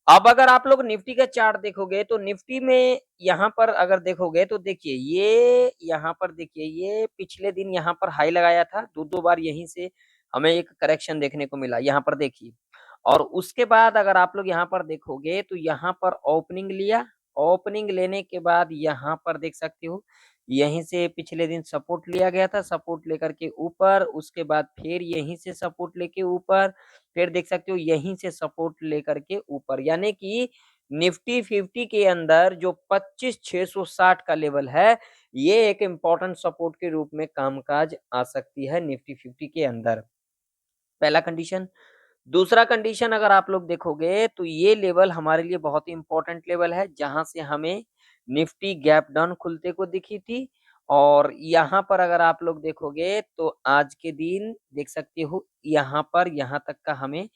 अब अगर आप लोग निफ्टी का चार्ट देखोगे तो निफ्टी में यहाँ पर अगर देखोगे तो देखिए ये यहाँ पर देखिए ये पिछले दिन यहाँ पर हाई लगाया था, दो बार यहीं से हमें एक करेक्शन देखने को मिला, यहाँ पर देखिए। और उसके बाद अगर आप लोग यहाँ पर देखोगे तो यहाँ पर ओपनिंग लिया, ओपनिंग लेने के बाद यहाँ पर देख सकते हो यहीं से पिछले दिन सपोर्ट लिया गया था, सपोर्ट लेकर के ऊपर, उसके बाद फिर यहीं से सपोर्ट लेके ऊपर, फिर देख सकते हो यहीं से सपोर्ट लेकर के ऊपर, यानी कि निफ्टी 50 के अंदर जो 25,660 का लेवल है, ये एक इम्पोर्टेंट सपोर्ट के रूप में कामकाज आ सकती है निफ्टी 50 के अंदर। पहला कंडीशन। दूसरा कंडीशन अगर आप लोग देखोगे तो ये लेवल हमारे लिए बहुत ही इंपॉर्टेंट लेवल है, जहां से हमें निफ्टी गैप डाउन खुलते को दिखी थी। और यहाँ पर अगर आप लोग देखोगे तो आज के दिन देख सकते हो यहाँ पर यहाँ तक का हमें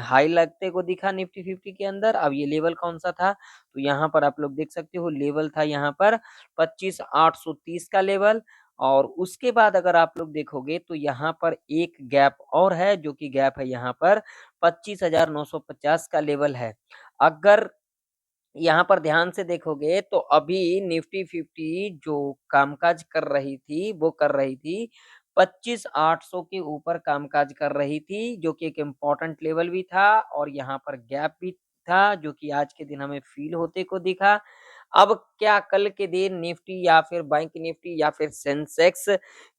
हाई लगते को दिखा निफ्टी 50 के अंदर। अब ये लेवल कौन सा था, तो यहाँ पर आप लोग देख सकते हो लेवल था यहाँ पर 25,830 का लेवल। और उसके बाद अगर आप लोग देखोगे तो यहाँ पर एक गैप और है, जो कि गैप है यहाँ पर 25,950 का लेवल है। अगर यहाँ पर ध्यान से देखोगे तो अभी निफ्टी 50 जो कामकाज कर रही थी वो कर रही थी 25,800 के ऊपर कामकाज कर रही थी, जो कि एक इम्पोर्टेंट लेवल भी था और यहाँ पर गैप भी था, जो कि आज के दिन हमें फील होते को दिखा। अब क्या कल के दिन निफ्टी या फिर बैंक निफ्टी या फिर सेंसेक्स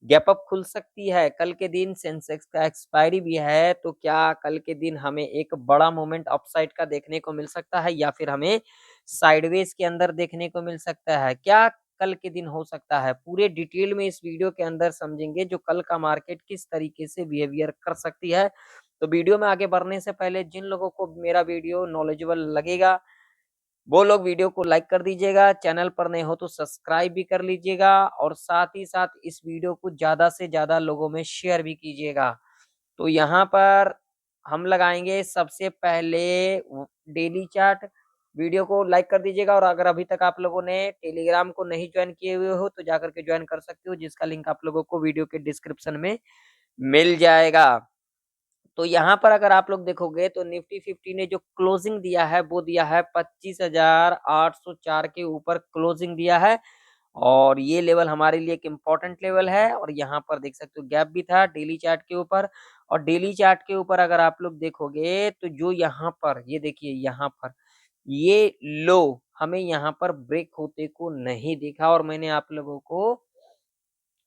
गैप अप खुल सकती है? कल के दिन सेंसेक्स का एक्सपायरी भी है, तो क्या कल के दिन हमें एक बड़ा मोमेंट अपसाइड का देखने को मिल सकता है या फिर हमें साइडवेज के अंदर देखने को मिल सकता है? क्या कल के दिन हो सकता है? पूरे डिटेल में इस वीडियो के अंदर समझेंगे जो कल का मार्केट किस तरीके से बिहेवियर कर सकती है। तो वीडियो में आगे बढ़ने से पहले जिन लोगों को मेरा वीडियो नॉलेजेबल लगेगा वो लोग वीडियो को लाइक कर दीजिएगा, चैनल पर नए हो तो सब्सक्राइब भी कर लीजिएगा और साथ ही साथ इस वीडियो को ज़्यादा से ज़्यादा लोगों में शेयर भी कीजिएगा। तो यहाँ पर हम लगाएंगे सबसे पहले डेली चार्ट। वीडियो को लाइक कर दीजिएगा और अगर अभी तक आप लोगों ने टेलीग्राम को नहीं ज्वाइन किए हुए हो तो जाकर के ज्वाइन कर सकते हो, जिसका लिंक आप लोगों को वीडियो के डिस्क्रिप्शन में मिल जाएगा। तो यहाँ पर अगर आप लोग देखोगे तो निफ्टी 50 ने जो क्लोजिंग दिया है वो दिया है 25,804 के ऊपर क्लोजिंग दिया है। और ये लेवल हमारे लिए एक इम्पोर्टेंट लेवल है और यहाँ पर देख सकते हो गैप भी था डेली चार्ट के ऊपर। और डेली चार्ट के ऊपर अगर आप लोग देखोगे तो जो यहाँ पर ये देखिए यहाँ पर ये लो हमें यहाँ पर ब्रेक होते को नहीं दिखा। और मैंने आप लोगों को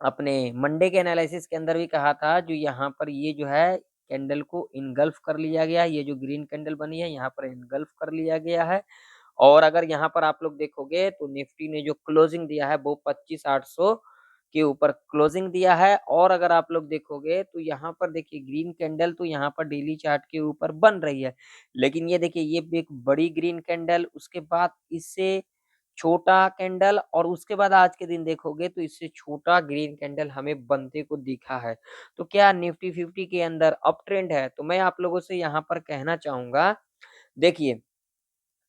अपने मंडे के एनालिसिस के अंदर भी कहा था जो यहाँ पर ये जो है कैंडल को इनगल्फ कर लिया गया है, ये जो ग्रीन कैंडल बनी है यहाँ पर इनगल्फ कर लिया गया है। और अगर यहाँ पर आप लोग देखोगे तो निफ्टी ने जो क्लोजिंग दिया है वो 25,800 के ऊपर क्लोजिंग दिया है। और अगर आप लोग देखोगे तो यहाँ पर देखिए ग्रीन कैंडल तो यहाँ पर डेली चार्ट के ऊपर बन रही है, लेकिन ये देखिए ये एक बड़ी ग्रीन कैंडल, उसके बाद इससे छोटा कैंडल और उसके बाद आज के दिन देखोगे तो इससे छोटा ग्रीन कैंडल हमें बनते को दिखा है। तो क्या निफ्टी 50 के अंदर अप ट्रेंड है? तो मैं आप लोगों से यहाँ पर कहना चाहूंगा, देखिए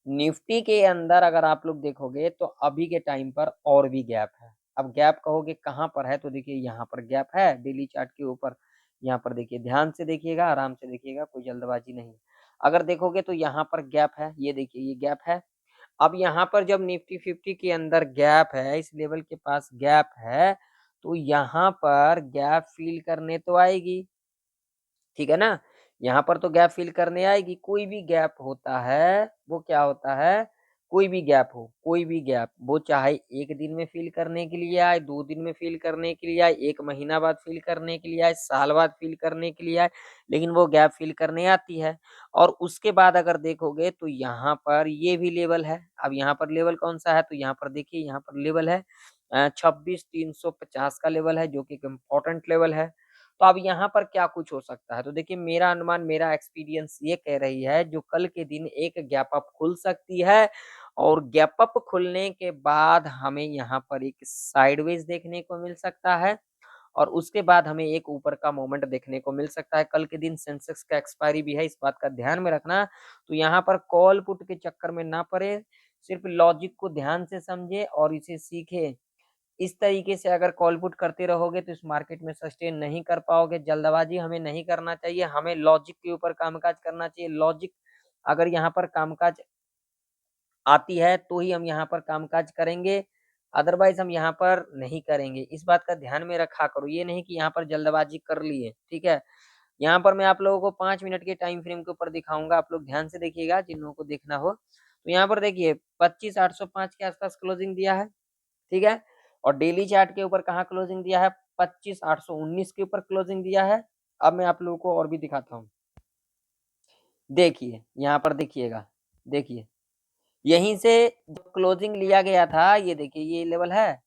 निफ्टी के अंदर अगर आप लोग देखोगे तो अभी के टाइम पर और भी गैप है। अब गैप कहोगे कहाँ पर है, तो देखिए यहाँ पर गैप है डेली चार्ट के ऊपर। यहाँ पर देखिए ध्यान से देखिएगा, आराम से देखिएगा, कोई जल्दबाजी नहीं। अगर देखोगे तो यहाँ पर गैप है, ये देखिए ये गैप है। अब यहाँ पर जब निफ्टी 50 के अंदर गैप है, इस लेवल के पास गैप है, तो यहाँ पर गैप फिल करने तो आएगी, ठीक है ना? यहाँ पर तो गैप फिल करने आएगी। कोई भी गैप होता है वो क्या होता है, कोई भी गैप हो, कोई भी गैप वो चाहे 1 दिन में फिल करने के लिए आए, 2 दिन में फिल करने के लिए आए, 1 महीना बाद फिल करने के लिए आए, साल बाद फिल करने के लिए आए, लेकिन वो गैप फिल करने आती है। और उसके बाद अगर देखोगे तो यहाँ पर ये भी लेवल है। अब यहाँ पर लेवल कौन-सा है, तो यहाँ पर देखिए यहाँ पर लेवल है 26,350 का लेवल है, जो कि एक इम्पोर्टेंट लेवल है। तो अब यहाँ पर क्या कुछ हो सकता है, तो देखिए मेरा अनुमान, मेरा एक्सपीरियंस ये कह रही है जो कल के दिन एक गैप अप खुल सकती है और गैप अप खुलने के बाद हमें यहाँ पर एक साइडवेज देखने को मिल सकता है और उसके बाद हमें एक ऊपर का मोमेंट देखने को मिल सकता है। कल के दिन सेंसेक्स का एक्सपायरी भी है, इस बात का ध्यान में रखना। तो यहाँ पर कॉल पुट के चक्कर में ना पड़े, सिर्फ लॉजिक को ध्यान से समझे और इसे सीखे। इस तरीके से अगर कॉल पुट करते रहोगे तो इस मार्केट में सस्टेन नहीं कर पाओगे। जल्दबाजी हमें नहीं करना चाहिए, हमें लॉजिक के ऊपर कामकाज करना चाहिए। लॉजिक अगर यहाँ पर कामकाज आती है तो ही हम यहाँ पर कामकाज करेंगे, अदरवाइज़ हम यहाँ पर नहीं करेंगे। इस बात का ध्यान में रखा करो, ये नहीं कि यहाँ पर जल्दबाज़ी कर लिए, ठीक है? यहाँ पर मैं आप लोगों को 5 मिनट के टाइम फ्रेम के ऊपर दिखाऊँगा, आप लोग ध्यान से देखिएगा जिन लोगों को देखना हो। तो यहाँ पर देखिए 25,805 के आस-पास क्लोजिंग दिया है, ठीक है? और डेली चार्ट के ऊपर कहाँ क्लोजिंग दिया है? 25,819 के ऊपर क्लोजिंग दिया है। अब मैं आप लोगों को और भी दिखाता हूँ। देखिए, यहाँ पर देखिएगा, देखिए, यहीं से जो क्लोजिंग लिया गया था, ये देखिए ये लेवल है,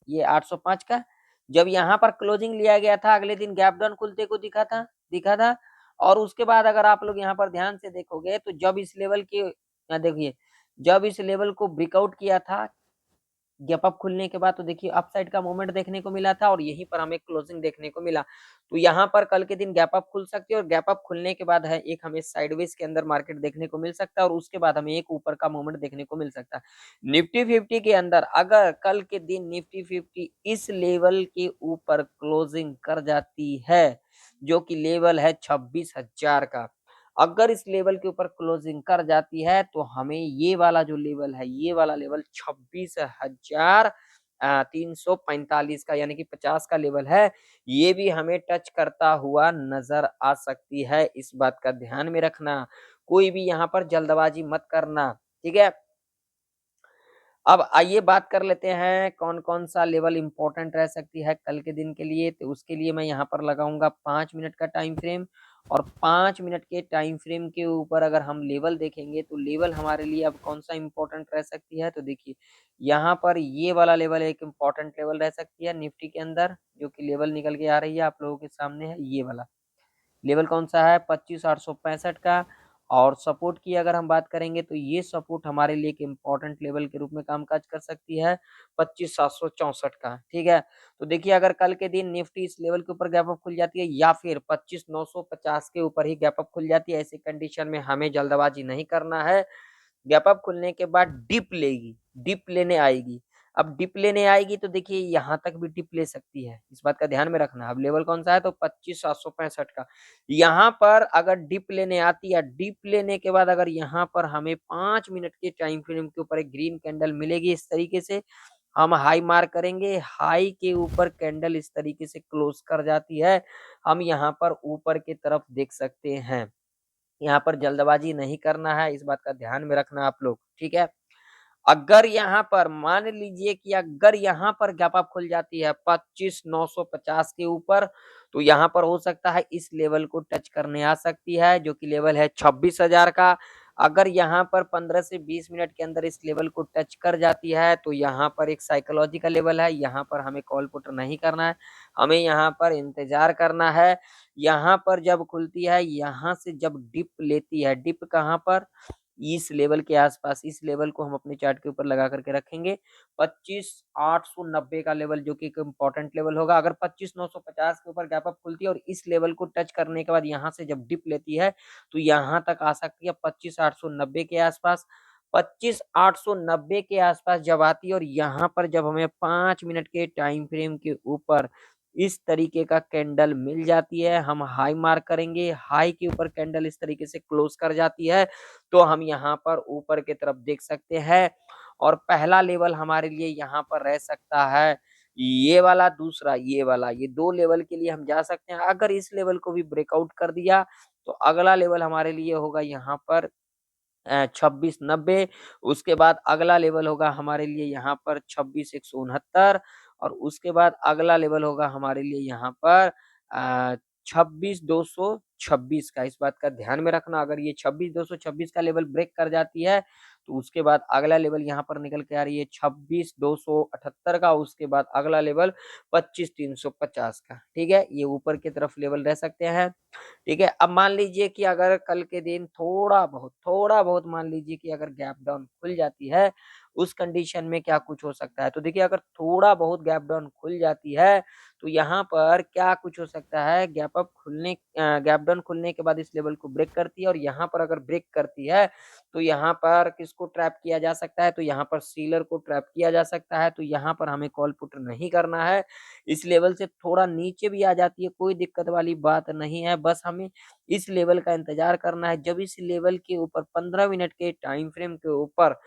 ये 805 का। जब यहाँ पर क्लोजिंग लिया गया था, अगले दिन गैप डाउन खुलते को दिखा था और उसके बाद अगर आप लोग यहाँ पर ध्यान से देखोगे तो जब इस लेवल के देखिए, जब इस लेवल को ब्रेकआउट किया था गैप अप खुलने के बाद तो देखिए अपसाइड का मूवमेंट देखने को मिला था और यहीं पर हमें क्लोजिंग देखने को मिला। तो यहाँ पर कल के दिन गैप अप खुल सकती है और गैप अप खुलने के बाद है एक हमें साइडवेज के अंदर मार्केट देखने को मिल सकता है और उसके बाद हमें एक ऊपर का मूवमेंट देखने को मिल सकता है। निफ्टी 50 के अंदर अगर कल के दिन निफ्टी 50 इस लेवल के ऊपर क्लोजिंग कर जाती है, जो कि लेवल है 26,000 का, अगर इस लेवल के ऊपर क्लोजिंग कर जाती है तो हमें ये वाला जो लेवल है, ये वाला लेवल 26,000 345 का यानी कि 50 का लेवल है, ये भी हमें टच करता हुआ नज़र आ सकती है। इस बात का ध्यान में रखना। कोई भी यहाँ पर जल्दबाज़ी मत करना, ठीक है? अब आइए बात कर लेते हैं कौन-कौन सा लेवल इम्पोर्टेंट रह सकती है कल के दिन के लिए, तो उसके लिए मैं यहाँ पर लगाऊँगा 5 मिनट का टाइम फ्रेम और 5 मिनट के टाइम फ्रेम के ऊपर अगर हम लेवल देखेंगे, तो लेवल हमारे लिए अब कौन-सा इम्पोर्टेंट रह सकती है, तो देखिए, यहाँ पर ये वाला लेवल एक इम्पोर्टेंट लेवल रह सकती है निफ्टी के अंदर, जो कि लेवल निकल के आ रही है, आप लोगों के सामने है ये वाला। लेवल कौन-सा है 25,865 का और सपोर्ट की अगर हम बात करेंगे तो ये सपोर्ट हमारे लिए एक इम्पोर्टेंट लेवल के रूप में कामकाज कर सकती है 25,764 का, ठीक है? तो देखिए अगर कल के दिन निफ्टी इस लेवल के ऊपर गैप अप खुल जाती है या फिर 25,950 के ऊपर ही गैप अप खुल जाती है, ऐसी कंडीशन में हमें जल्दबाजी नहीं करना है। गैप अप खुलने के बाद डिप लेगी, डिप लेने आएगी। अब डिप लेने आएगी तो देखिए यहाँ तक भी डिप ले सकती है, इस बात का ध्यान में रखना। अब लेवल कौन-सा है तो 25,765 का। यहाँ पर अगर डिप लेने आती है, डिप लेने के बाद अगर यहाँ पर हमें 5 मिनट के टाइम फ्रेम के ऊपर एक ग्रीन कैंडल मिलेगी इस तरीके से, हम हाई मार्क करेंगे, हाई के ऊपर कैंडल इस तरीके से क्लोज़ कर जाती है, हम यहाँ पर ऊपर की तरफ देख सकते हैं। यहाँ पर जल्दबाजी नहीं करना है, इस बात का ध्यान में रखना आप लोग, ठीक है? अगर यहाँ पर मान लीजिए कि अगर यहाँ पर गैप अप खुल जाती है 25,950 के ऊपर, तो यहाँ पर हो सकता है इस लेवल को टच करने आ सकती है, जो कि लेवल है 26,000 का। अगर यहाँ पर 15 से 20 मिनट के अंदर इस लेवल को टच कर जाती है, तो यहाँ पर एक साइकोलॉजिकल लेवल है, यहाँ पर हमें कॉल पुट नहीं करना है, हमें यहाँ पर इंतज़ार करना है। यहाँ पर जब खुलती है, यहाँ से जब डिप लेती है, डिप कहाँ पर? इस लेवल के आसपास, इस लेवल को हम अपने चार्ट के ऊपर लगा करके रखेंगे। 25,890 का लेवल जो कि एक इम्पोर्टेंट लेवल होगा। अगर 25,950 के ऊपर गैप अप खुलती है और इस लेवल को टच करने के बाद यहाँ से जब डिप लेती है, तो यहाँ तक आ सकती है 25,890 के आसपास। 25,890 के आसपास जब आती है और यहाँ पर जब हमें 5 मिनट के टाइम फ्रेम के ऊपर इस तरीके का कैंडल मिल जाती है, हम हाई मार्क करेंगे, हाई के ऊपर कैंडल इस तरीके से क्लोज़ कर जाती है, तो हम यहाँ पर ऊपर की तरफ देख सकते हैं और पहला लेवल हमारे लिए यहाँ पर रह सकता है ये वाला, दूसरा ये वाला, ये 2 लेवल के लिए हम जा सकते हैं। अगर इस लेवल को भी ब्रेकआउट कर दिया, तो अगला लेवल हमारे लिए होगा यहाँ पर 2690, उसके बाद अगला लेवल होगा हमारे लिए यहाँ पर 26,169 और उसके बाद अगला लेवल होगा हमारे लिए यहाँ पर 26,226 का। इस बात का ध्यान में रखना, अगर ये 26,226 का लेवल ब्रेक कर जाती है, तो उसके बाद अगला लेवल यहाँ पर निकल के आ रही है 26,278 का, उसके बाद अगला लेवल 25,350 का, ठीक है? ये ऊपर की तरफ लेवल रह सकते हैं। ठीक है? अब मान लीजिए कि अगर कल के दिन थोड़ा बहुत मान लीजिए कि अगर गैप डाउन खुल जाती है, उस कंडीशन में क्या कुछ हो सकता है? तो देखिए अगर थोड़ा बहुत गैप डाउन खुल जाती है, तो यहाँ पर क्या कुछ हो सकता है, गैप डाउन खुलने के बाद इस लेवल को ब्रेक करती है और यहाँ पर अगर ब्रेक करती है तो यहाँ पर किसको ट्रैप किया जा सकता है, तो यहाँ पर सीलर को ट्रैप किया जा सकता है। तो यहाँ पर हमें कॉल पुट नहीं करना है। इस लेवल से थोड़ा नीचे भी आ जाती है, कोई दिक्कत वाली बात नहीं है। बस हमें इस लेवल का इंतजार करना है। जब इस लेवल के ऊपर 15 मिनट के टाइम फ्रेम के ऊपर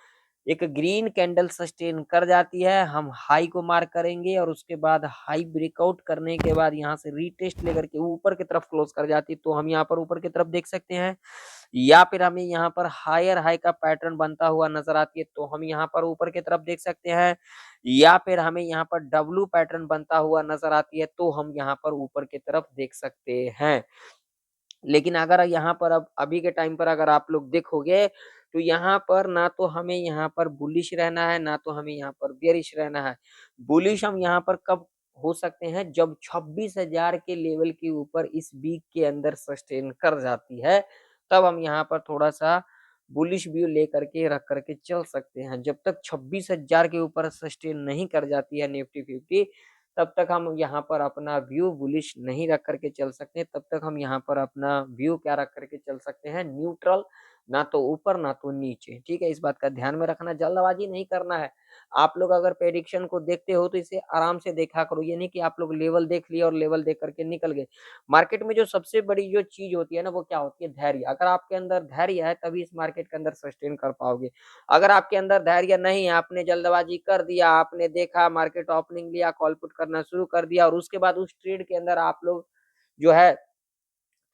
एक ग्रीन कैंडल सस्टेन कर जाती है, हम हाई को मार्क करेंगे और उसके बाद हाई ब्रेकआउट करने के बाद यहाँ से रीटेस्ट लेकर के ऊपर की तरफ क्लोज कर जाती है, तो हम यहाँ पर ऊपर की तरफ देख सकते हैं। या फिर हमें यहाँ पर हायर हाई का पैटर्न बनता हुआ नजर आती है, तो हम यहाँ पर ऊपर की तरफ देख सकते हैं। या फिर हमें यहाँ पर डब्लू पैटर्न बनता हुआ नजर आती है, तो हम यहाँ पर ऊपर की तरफ देख सकते हैं। लेकिन अगर यहाँ पर अब अभी के टाइम पर अगर आप लोग देखोगे तो यहाँ पर ना तो हमें यहाँ पर बुलिश रहना है, ना तो हमें यहाँ पर बेयरिश रहना है। बुलिश हम यहाँ पर कब हो सकते हैं, जब 26,000 के लेवल के ऊपर इस वीक के अंदर सस्टेन कर जाती है, तब हम यहाँ पर थोड़ा-सा बुलिश व्यू लेकर के रख करके चल सकते हैं। जब तक 26,000 के ऊपर सस्टेन नहीं कर जाती है निफ्टी 50, तब तक हम यहाँ पर अपना व्यू बुलिश नहीं रख करके चल सकते। तब तक हम यहाँ पर अपना व्यू क्या रख करके चल सकते हैं, न्यूट्रल, ना तो ऊपर ना तो नीचे। ठीक है, इस बात का ध्यान में रखना, जल्दबाजी नहीं करना है। आप लोग अगर प्रेडिक्शन को देखते हो तो इसे आराम से देखा करो। ये नहीं कि आप लोग लेवल देख लिया और लेवल देख करके निकल गए। मार्केट में जो सबसे बड़ी जो चीज होती है ना, वो क्या होती है, धैर्य। अगर आपके अंदर धैर्य है तभी इस मार्केट के अंदर सस्टेन कर पाओगे। अगर आपके अंदर धैर्य नहीं है, आपने जल्दबाजी कर दिया, आपने देखा मार्केट ओपनिंग लिया, कॉल पुट करना शुरू कर दिया और उसके बाद उस ट्रेड के अंदर आप लोग जो है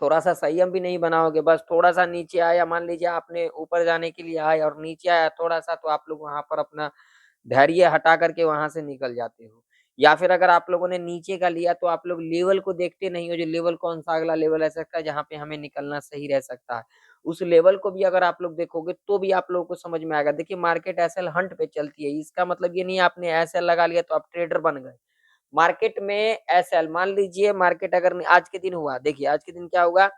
थोड़ा-सा संयम भी नहीं बनाओगे, बस थोड़ा-सा नीचे आया, मान लीजिए आपने ऊपर जाने के लिए आए और नीचे आया थोड़ा-सा, तो आप लोग वहाँ पर अपना धैर्य हटा करके वहाँ से निकल जाते हो। या फिर अगर आप लोगों ने नीचे का लिया तो आप लोग लेवल को देखते नहीं हो, जो लेवल कौन-सा अगला लेवल रह सकता है जहाँ पे हमें निकलना सही रह सकता है। उस लेवल को भी अगर आप लोग देखोगे तो भी आप लोगों को समझ में आएगा। देखिए मार्केट एसएल हंट पे चलती है, इसका मतलब ये नहीं है आपने एसएल लगा लिया तो आप ट्रेडर बन गए। मार्केट में एसएल, मान लीजिए मार्केट अगर आज के दिन हुआ, देखिए आज के दिन क्या होगा,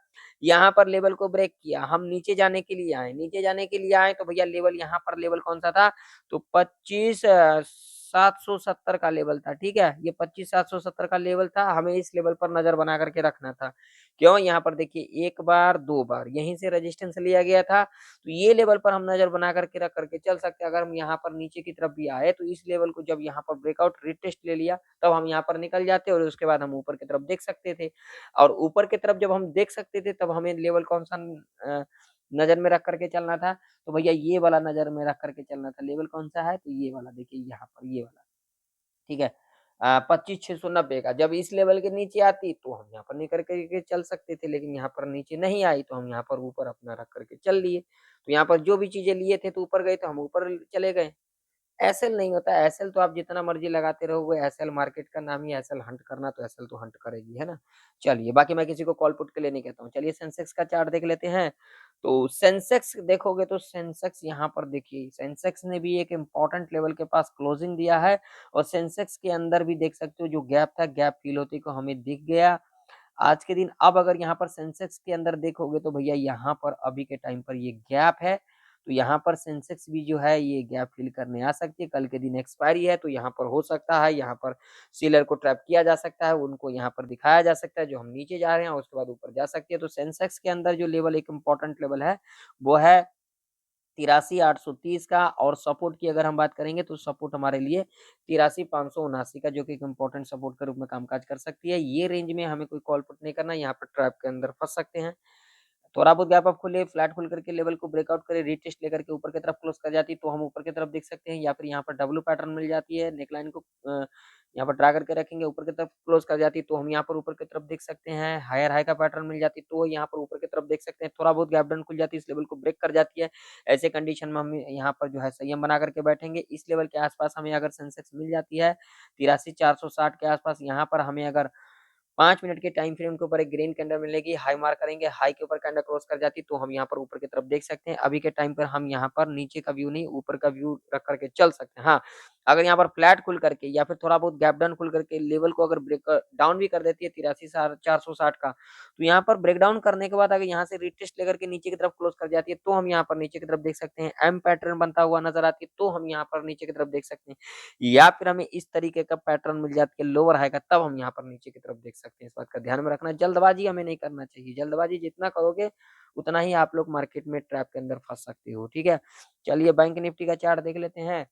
यहाँ पर लेवल को ब्रेक किया, हम नीचे जाने के लिए आए, नीचे जाने के लिए आए तो भैया लेवल यहाँ पर लेवल कौन सा था, तो 25,770 का लेवल था। ठीक है, ये 25,770 का लेवल था, हमें इस लेवल पर नजर बना करके रखना था। क्यों, यहाँ पर देखिए एक बार दो बार यहीं से रेजिस्टेंस लिया गया था, तो ये लेवल पर हम नजर बना करके रख करके चल सकते हैं। अगर हम यहाँ पर नीचे की तरफ भी आए तो इस लेवल को जब यहाँ पर ब्रेकआउट रिटेस्ट ले लिया, तब हम यहाँ पर निकल जाते और उसके बाद हम ऊपर की तरफ देख सकते थे। और ऊपर की तरफ जब हम देख सकते थे तब हमें लेवल कौन-सा नज़र में रख कर के चलना था, तो भैया ये वाला नज़र में रख कर के चलना था। लेवल कौन-सा है? तो ये वाला देखिए यहाँ पर ये वाला, ठीक है। 25,690 का जब इस लेवल के नीचे आती तो हम यहाँ पर निकल के चल सकते थे, लेकिन यहाँ पर नीचे नहीं आई तो हम यहाँ पर ऊपर अपना रख कर के चल लिए। तो यहाँ पर जो भी चीज़ें लिए थे तो ऊपर गए तो हम ऊपर चले गए। एसएल नहीं होता है, एसएल तो आप जितना मर्ज़ी लगाते रहो, वो एसएल मार्केट का नाम ही एसएल हंट करना, तो एसएल तो हंट करेगी, है ना? चलिए, बाकी मैं किसी को कॉल पुट के लिए नहीं कहता हूँ। चलिए सेंसेक्स का चार्ट देख लेते हैं। तो सेंसेक्स देखोगे तो सेंसेक्स यहाँ पर देखिए, सेंसेक्स ने भी एक इम्पोर्टेंट लेवल के पास क्लोजिंग दिया है और सेंसेक्स के अंदर भी देख सकते हो जो गैप था, गैप फ़िल होते को हमें दिख गया। आज के दिन अब अगर यहाँ पर सेंसेक्स के अंदर देखोगे तो भैया यहाँ पर अभी के टाइम पर ये गैप है, तो यहाँ पर सेंसेक्स भी जो है ये गैप फिल करने आ सकती है। कल के दिन एक्सपायरी है तो यहाँ पर हो सकता है, यहाँ पर सेलर को ट्रैप किया जा सकता है, उनको यहाँ पर दिखाया जा सकता है जो हम नीचे जा रहे हैं उसके बाद ऊपर जा सकती है। तो सेंसेक्स के अंदर जो लेवल एक इम्पोर्टेंट लेवल है वो है 83,830 का, और सपोर्ट की अगर हम बात करेंगे तो सपोर्ट हमारे लिए 83,579 का, जो कि एक इम्पोर्टेंट सपोर्ट के रूप में कामकाज कर सकती है। ये रेंज में हमें कोई कॉल पुट नहीं करना, यहाँ पर ट्रैप के अंदर फँस सकते हैं। थोड़ा बहुत गैप अप खुले, फ्लैट खुल करके लेवल को ब्रेकआउट करे, रीटेस्ट लेकर के ऊपर की तरफ क्लोज कर जाती है तो हम ऊपर की तरफ देख सकते हैं, या फिर यहाँ पर डब्लू पैटर्न मिल जाती है, नेकलाइन को यहाँ पर ड्रा करके रखेंगे, ऊपर की तरफ क्लोज कर जाती है तो हम यहाँ पर ऊपर की तरफ देख सकते हैं। हायर हाई का पैटर्न मिल जाती है तो यहाँ पर ऊपर की तरफ देख सकते हैं। थोड़ा बहुत गैप डाउन खुल जाती है, इस लेवल को ब्रेक कर जाती है। ऐसे कंडीशन में हम यहाँ पर जो है संयम बना करके बैठेंगे। इस लेवल के आसपास हमें अगर सेंसेक्स मिल जाती है 83,460 के आसपास, यहाँ पर हमें अगर 5 मिनट के टाइम फ्रेम के ऊपर एक ग्रीन कैंडल मिलेगी, हाई मार्क करेंगे, हाई के ऊपर कैंडल क्रॉस कर जाती तो हम यहाँ पर ऊपर की तरफ देख सकते हैं। अभी के टाइम पर हम यहाँ पर नीचे का व्यू नहीं, ऊपर का व्यू रख करके चल सकते हैं। हाँ, अगर यहाँ पर फ्लैट खुल करके या फिर थोड़ा बहुत गैप डाउन खुल करके लेवल को अगर ब्रेक डाउन भी कर देती है 83,460 का, तो यहाँ पर ब्रेक डाउन करने के बाद अगर यहाँ से रिटेस्ट लेकर के नीचे की तरफ क्लोज कर जाती है तो हम यहाँ पर नीचे की तरफ देख सकते हैं। एम पैटर्न बनता हुआ नजर आती है तो हम यहाँ पर नीचे की तरफ देख सकते हैं, या फिर हमें इस तरीके का पैटर्न मिल जाती है लोअर हाई का, तब हम यहाँ पर नीचे की तरफ देख सकते हैं। सकते हैं। इस बात का ध्यान में रखना, जल्दबाजी हमें नहीं करना चाहिए। जल्दबाजी जितना करोगे उतना ही आप लोग मार्केट में ट्रैप के अंदर फँस सकते हो, ठीक है? चलिए बैंक निफ्टी का चार्ट देख लेते हैं।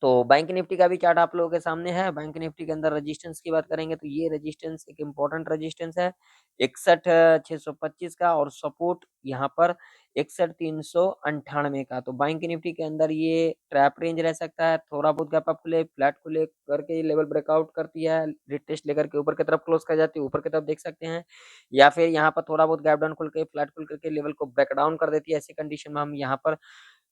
तो बैंक निफ्टी का भी चार्ट आप लोगों के सामने है। बैंक निफ्टी के अंदर रेजिस्टेंस की बात करेंगे तो ये रेजिस्टेंस एक इम्पोर्टेंट रेजिस्टेंस है 61,625 का, और सपोर्ट यहाँ पर 61,398 का। तो बैंक निफ्टी के अंदर ये ट्रैप रेंज रह सकता है। थोड़ा बहुत गैप अप खुले, फ्लैट खुले करके ये लेवल ब्रेकआउट करती है, रिटेस्ट लेकर के ऊपर की तरफ क्लोज कर जाती है, ऊपर की तरफ देख सकते हैं, या फिर यहाँ पर थोड़ा बहुत गैप डाउन खुल के, फ्लैट खुल करके लेवल को ब्रेक डाउन कर देती है। ऐसी कंडीशन में हम यहाँ पर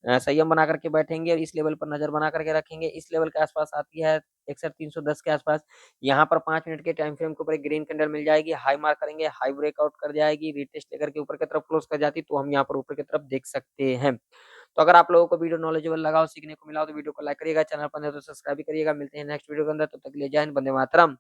संयम बना करके बैठेंगे और इस लेवल पर नज़र बना करके रखेंगे। इस लेवल के आसपास आती है 61,310 के आसपास। यहाँ पर 5 मिनट के टाइम फ्रेम के ऊपर एक ग्रीन कैंडल मिल जाएगी, हाई मार्क करेंगे, हाई ब्रेकआउट कर जाएगी, रीटेस्ट लेकर के ऊपर की तरफ क्लोज कर जाती, तो हम यहाँ पर ऊपर की तरफ देख सकते हैं। तो अगर आप लोगों को वीडियो नॉलेजेबल लगा हो, सीखने को मिला हो, तो वीडियो को लाइक करिएगा, चैनल पर नए हो तो सब्सक्राइब भी करिएगा। मिलते हैं नेक्स्ट वीडियो के अंदर, तब तक के लिए जय हिंद, वंदे मातरम।